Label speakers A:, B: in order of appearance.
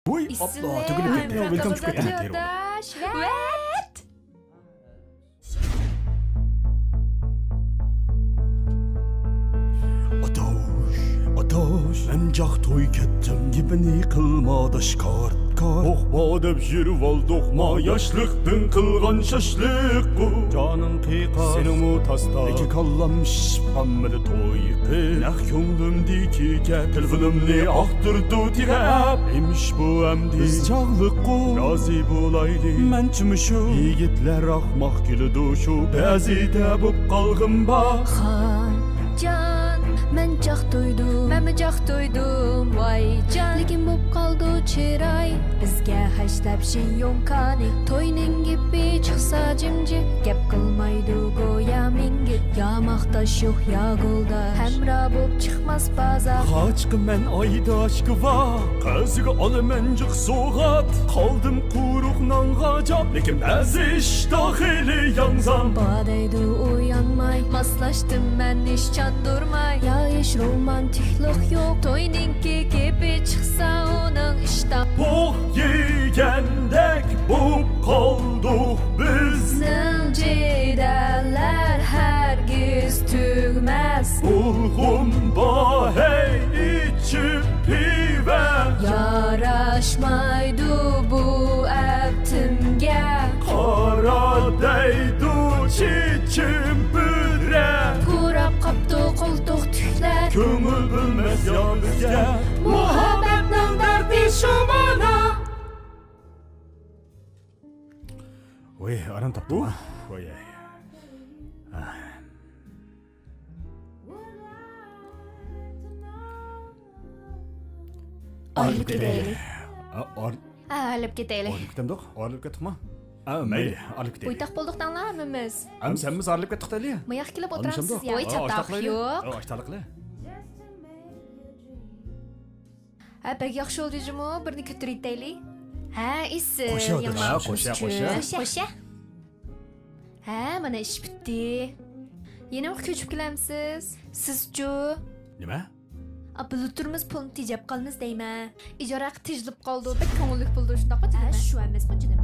A: Boy, abla, tugulib ketdi. Welcome to ketdi.
B: What?
A: Atosh, men jaq to'y ketdim, gibini qilma dashkor. O'qma deb yurib oldik, ma yoshlikdan qilgan shashlik bu. Jonim qiqa, sening tasda. Iki kallam shishpamidi to'y qil. Naq ko'nglimdiki gap, telefonimni aqtirdi tirab. Emish bu amdi, biz chog'liqu, rozi bo'layli. Men chimishu, yigitlar ahmoq kulidi shu. Ba'zida bo'p qolg'im bor.
B: Can, men jaq to'ydim, voy can. Lekin bo'p qoldi chiroy, bizga hashlab yonkani. To'yning gipi chiqsa jimji, gap qilmaydi go'ya mingit. Ya maqtash yo'q ya golda, hamra bo'p chiqmas baza.
A: Qochqi men oydoshki va, qizga olaman jiq so'g'at. Qoldim quruq nonga jop, lekin ba'zi ish daxili yangzam.
B: Badaydi uyanmay, maslashdim men ish chandurmay. Ya ish romantiklik yo'q, to'yningki gipi chiqsa uning ishdan.
A: Oh yegandek bo'p qoldik biz.
B: Bizning jidalar hargiz tugmas.
A: Ulg'um bor hey ichib piva.
B: Yarashmaydi bu abtimga.
A: Qora deydi chichim bura.
B: Kurab qapti qo'ltiq tuklar.
A: Ko'ngil bilmas yolg'izga. Muhabbatning dardi shumana. Voy, aram topdim. Voy.
B: Olib ketaylik. Olib ketaylik.
A: Olib ketdik. Olib ketdikmi? Mayli, olib ketaylik.
B: Bo'ytaq bo'ldiqdanlar hammamiz.
A: Senmiz olib ketdik deyli.
B: Moyoq kelib o'tiramiz. Voy chataq yo'q.
A: Ochtaliqli.
B: Bak yaxshi o'ldingmi? Birni ko'tarib deylik. Ha, isi. Qo'sha. Ha, mana ish bitdi. Yana ko'chib kelamsiz. Siz-chu?
A: Nima?
B: Bulturimiz pulni tejab qolmiz deyman. Ijara tejlib qoldi, bak ko'ngillik bo'ldi shundoq. Ha, shu emasmi jinim?